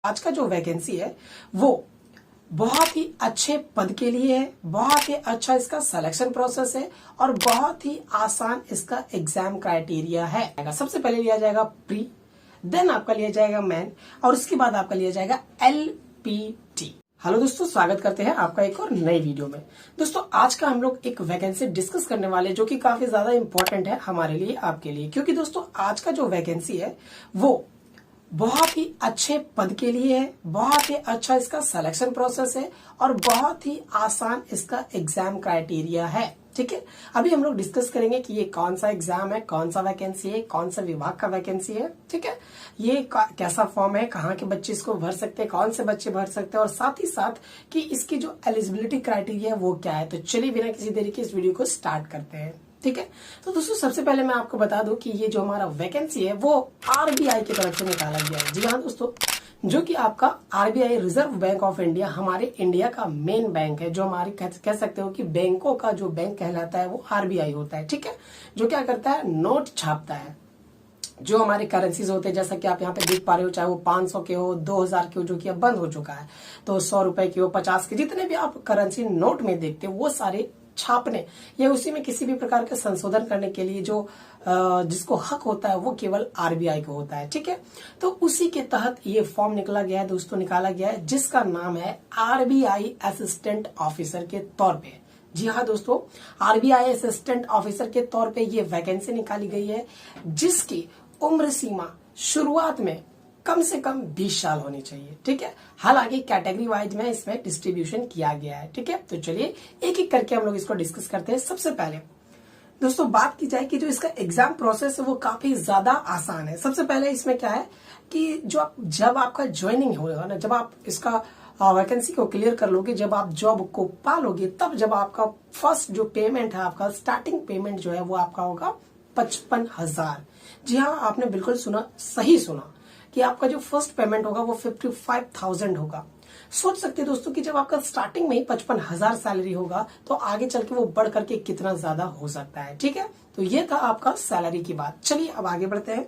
आज का जो वैकेंसी है वो बहुत ही अच्छे पद के लिए है, बहुत ही अच्छा इसका सिलेक्शन प्रोसेस है और बहुत ही आसान इसका एग्जाम क्राइटेरिया है। सबसे पहले लिया जाएगा प्री, देन आपका लिया जाएगा मेन और उसके बाद आपका लिया जाएगा एलपीटी। हेलो दोस्तों, स्वागत करते हैं आपका एक और नई वीडियो में। दोस्तों आज का हम लोग एक वैकेंसी डिस्कस करने वाले जो कि काफी ज्यादा इंपॉर्टेंट है हमारे लिए, आपके लिए, क्योंकि दोस्तों आज का जो वैकेंसी है वो बहुत ही अच्छे पद के लिए है, बहुत ही अच्छा इसका सिलेक्शन प्रोसेस है और बहुत ही आसान इसका एग्जाम क्राइटेरिया है। ठीक है, अभी हम लोग डिस्कस करेंगे कि ये कौन सा एग्जाम है, कौन सा वैकेंसी है, कौन सा विभाग का वैकेंसी है। ठीक है, ये कैसा फॉर्म है, कहाँ के बच्चे इसको भर सकते हैं, कौन से बच्चे भर सकते हैं और साथ ही साथ कि इसकी जो एलिजिबिलिटी क्राइटेरिया है वो क्या है। तो चलिए बिना किसी देरी के इस वीडियो को स्टार्ट करते हैं। ठीक है, तो दोस्तों सबसे पहले मैं आपको बता दूं कि ये जो हमारा वैकेंसी है वो आरबीआई की तरफ से निकाला गया है। जी हाँ दोस्तों, जो कि आपका RBI reserve bank of India हमारे इंडिया का मेन बैंक है, जो हमारी कह सकते हो कि बैंकों का जो बैंक कहलाता है वो आरबीआई होता है। ठीक है, जो क्या करता है, नोट छापता है। जो हमारे करेंसीज होते हैं, जैसा कि आप यहाँ पे देख पा रहे हो, चाहे वो 500 के हो, 2000 के हो, जो कि अब बंद हो चुका है, तो 100 रुपए के हो, 50 के, जितने भी आप करेंसी नोट में देखते हो वो सारे छापने या उसी में किसी भी प्रकार के संशोधन करने के लिए जो जिसको हक होता है वो केवल आरबीआई को होता है। ठीक है, तो उसी के तहत ये फॉर्म निकला गया है दोस्तों, निकाला गया है, जिसका नाम है आरबीआई असिस्टेंट ऑफिसर के तौर पे। जी हाँ दोस्तों, आरबीआई असिस्टेंट ऑफिसर के तौर पे ये वैकेंसी निकाली गई है, जिसकी उम्र सीमा शुरुआत में कम से कम 20 साल होनी चाहिए। ठीक है, हालांकि कैटेगरी वाइज में इसमें डिस्ट्रीब्यूशन किया गया है। ठीक है, तो चलिए एक एक करके हम लोग इसको डिस्कस करते हैं। सबसे पहले दोस्तों बात की जाए कि जो इसका एग्जाम प्रोसेस है वो काफी ज्यादा आसान है। सबसे पहले इसमें क्या है कि जब आपका ज्वाइनिंग होगा ना, जब आप इसका वैकेंसी को क्लियर कर लोगे, जब आप जॉब को पालोगे, तब जब आपका फर्स्ट जो पेमेंट है, आपका स्टार्टिंग पेमेंट जो है वो आपका होगा 55,000। जी हाँ, आपने बिल्कुल सुना, सही सुना कि आपका जो फर्स्ट पेमेंट होगा वो 55,000 होगा। सोच सकते हैं दोस्तों कि जब आपका स्टार्टिंग में ही 55,000 सैलरी होगा तो आगे चल के वो बढ़ करके कितना ज्यादा हो सकता है। ठीक है, तो ये था आपका सैलरी की बात। चलिए अब आगे बढ़ते हैं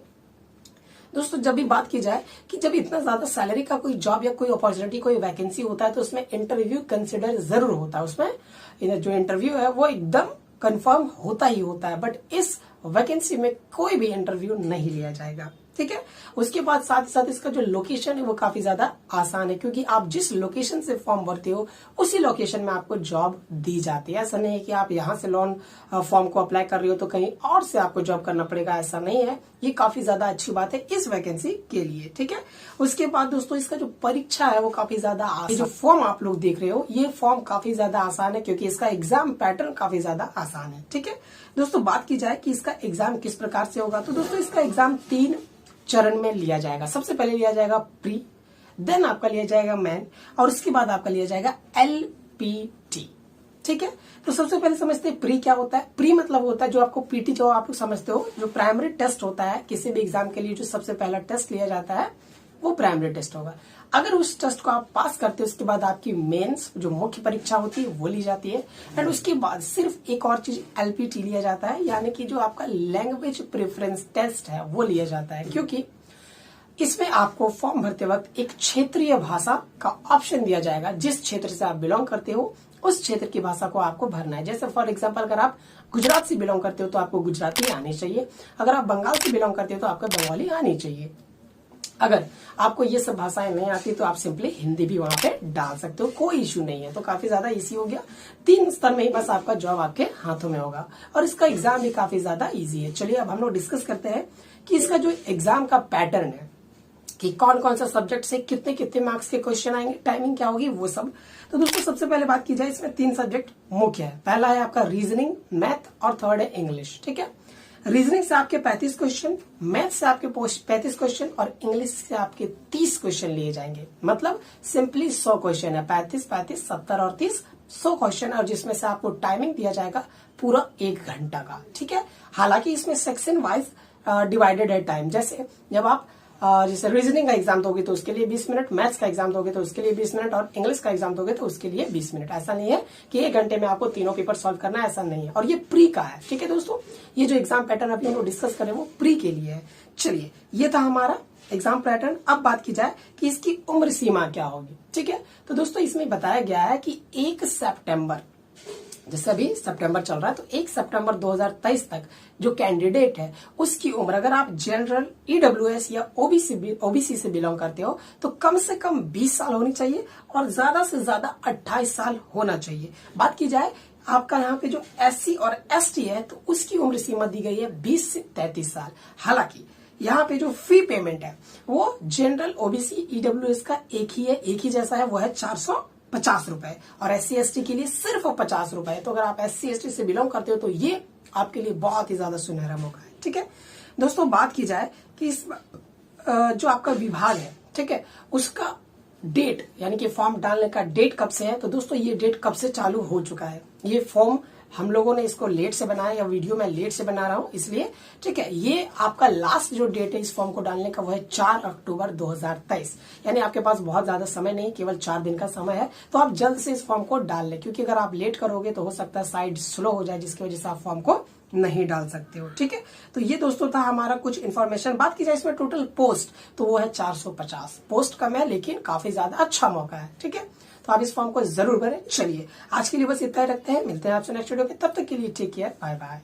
दोस्तों। जब भी बात की जाए कि जब इतना ज्यादा सैलरी का कोई जॉब या कोई अपॉर्चुनिटी, कोई वैकेंसी होता है तो उसमें इंटरव्यू कंसिडर जरूर होता है। उसमें जो इंटरव्यू है वो एकदम कंफर्म होता ही होता है, बट इस वैकेंसी में कोई भी इंटरव्यू नहीं लिया जाएगा। ठीक है, उसके बाद साथ ही साथ इसका जो लोकेशन है वो काफी ज्यादा आसान है, क्योंकि आप जिस लोकेशन से फॉर्म भरते हो उसी लोकेशन में आपको जॉब दी जाती है। ऐसा नहीं है कि आप यहाँ से लोन फॉर्म को अप्लाई कर रहे हो तो कहीं और से आपको जॉब करना पड़ेगा, ऐसा नहीं है। ये काफी ज्यादा अच्छी बात है इस वैकेंसी के लिए। ठीक है, उसके बाद दोस्तों इसका जो परीक्षा है वो काफी ज्यादा आसान। जो फॉर्म आप लोग देख रहे हो ये फॉर्म काफी ज्यादा आसान है, क्योंकि इसका एग्जाम पैटर्न काफी ज्यादा आसान है। ठीक है दोस्तों, बात की जाए कि इसका एग्जाम किस प्रकार से होगा, तो दोस्तों इसका एग्जाम 3 चरण में लिया जाएगा। सबसे पहले लिया जाएगा प्री, देन आपका लिया जाएगा मेन और उसके बाद आपका लिया जाएगा एलपीटी। ठीक है, तो सबसे पहले समझते हैं प्री क्या होता है। प्री मतलब होता है जो आपको पीटी, जो आप लोग समझते हो, जो प्राइमरी टेस्ट होता है किसी भी एग्जाम के लिए, जो सबसे पहला टेस्ट लिया जाता है वो प्राइमरी टेस्ट होगा। अगर उस टेस्ट को आप पास करते हो उसके बाद आपकी मेंस जो मुख्य परीक्षा होती है वो ली जाती है, एंड उसके बाद सिर्फ एक और चीज एलपीटी लिया जाता है, यानी कि जो आपका लैंग्वेज प्रेफरेंस टेस्ट है वो लिया जाता है, क्योंकि इसमें आपको फॉर्म भरते वक्त एक क्षेत्रीय भाषा का ऑप्शन दिया जाएगा। जिस क्षेत्र से आप बिलोंग करते हो उस क्षेत्र की भाषा को आपको भरना है। जैसे फॉर एग्जांपल अगर आप गुजरात से बिलोंग करते हो तो आपको गुजराती आनी चाहिए, अगर आप बंगाल से बिलोंग करते हो तो आपको बंगाली आनी चाहिए। अगर आपको ये सब भाषाएं नहीं आती तो आप सिंपली हिंदी भी वहां पे डाल सकते हो, कोई इश्यू नहीं है। तो काफी ज्यादा इजी हो गया, 3 स्तर में ही बस आपका जॉब आपके हाथों में होगा और इसका एग्जाम भी काफी ज्यादा इजी है। चलिए अब हम लोग डिस्कस करते हैं कि इसका जो एग्जाम का पैटर्न है कि कौन कौन सा सब्जेक्ट से कितने कितने मार्क्स के क्वेश्चन आएंगे, टाइमिंग क्या होगी, वो सब। तो दोस्तों सबसे पहले बात की जाए, इसमें 3 सब्जेक्ट मुख्य है। पहला है आपका रीजनिंग, मैथ और थर्ड है इंग्लिश। ठीक है, रीजनिंग से आपके 35 क्वेश्चन, मैथ से आपके 35 क्वेश्चन और इंग्लिश से आपके 30 क्वेश्चन लिए जाएंगे। मतलब सिंपली 100 क्वेश्चन है, 35, 35, 70 और 30, 100 क्वेश्चन, और जिसमें से आपको टाइमिंग दिया जाएगा पूरा 1 घंटा का। ठीक है, हालांकि इसमें सेक्शन वाइज डिवाइडेड है टाइम। जैसे जब आप जैसे रीजनिंग का एग्जाम दोगे तो उसके लिए 20 मिनट, मैथ्स का एग्जाम दोगे तो उसके लिए 20 मिनट और इंग्लिश का एग्जाम दोगे तो उसके लिए 20 मिनट। ऐसा नहीं है कि 1 घंटे में आपको तीनों पेपर सॉल्व करना है, ऐसा नहीं है। और ये प्री का है। ठीक है दोस्तों, ये जो एग्जाम पैटर्न अभी हम लोग डिस्कस कर रहे हैं वो प्री के लिए है। चलिए, ये था हमारा एग्जाम पैटर्न। अब बात की जाए कि इसकी उम्र सीमा क्या होगी, ठीक है। तो दोस्तों इसमें बताया गया है कि 1 सितंबर, जैसे अभी सितंबर चल रहा है, तो 1 सितंबर 2023 तक जो कैंडिडेट है उसकी उम्र, अगर आप जनरल, ईडब्ल्यूएस या ओबीसी से बिलोंग करते हो तो कम से कम 20 साल होनी चाहिए और ज्यादा से ज्यादा 28 साल होना चाहिए। बात की जाए आपका यहाँ पे जो एससी और एसटी है तो उसकी उम्र सीमा दी गई है 20 से 33 साल। हालांकि यहाँ पे जो फी पेमेंट है वो जनरल, ओबीसी, ईडब्ल्यूएस का एक ही जैसा है, वो है 450 रुपए, और एससी एसटी के लिए सिर्फ 50 रुपए। तो अगर आप एससी एसटी से बिलोंग करते हो तो ये आपके लिए बहुत ही ज्यादा सुनहरा मौका है, ठीक है। दोस्तों बात की जाए कि इस जो आपका विभाग है, ठीक है, उसका डेट यानी कि फॉर्म डालने का डेट कब से है, तो दोस्तों ये डेट कब से चालू हो चुका है। ये फॉर्म हम लोगों ने इसको लेट से बनाया, या वीडियो में लेट से बना रहा हूं इसलिए, ठीक है। ये आपका लास्ट जो डेट है इस फॉर्म को डालने का वो है 4 अक्टूबर 2023, यानी आपके पास बहुत ज्यादा समय नहीं, केवल 4 दिन का समय है। तो आप जल्द से इस फॉर्म को डाल लें, क्योंकि अगर आप लेट करोगे तो हो सकता है साइट स्लो हो जाए, जिसकी वजह से आप फॉर्म को नहीं डाल सकते हो, ठीक है। तो ये दोस्तों था हमारा कुछ इन्फॉर्मेशन। बात की जाए इसमें टोटल पोस्ट तो वो है 450 पोस्ट, कम है लेकिन काफी ज्यादा अच्छा मौका है, ठीक है। तो आप इस फॉर्म को जरूर भरें। चलिए आज के लिए बस इतना ही रखते हैं, मिलते हैं आपसे नेक्स्ट वीडियो पे, तब तक के लिए टेक केयर, बाय बाय।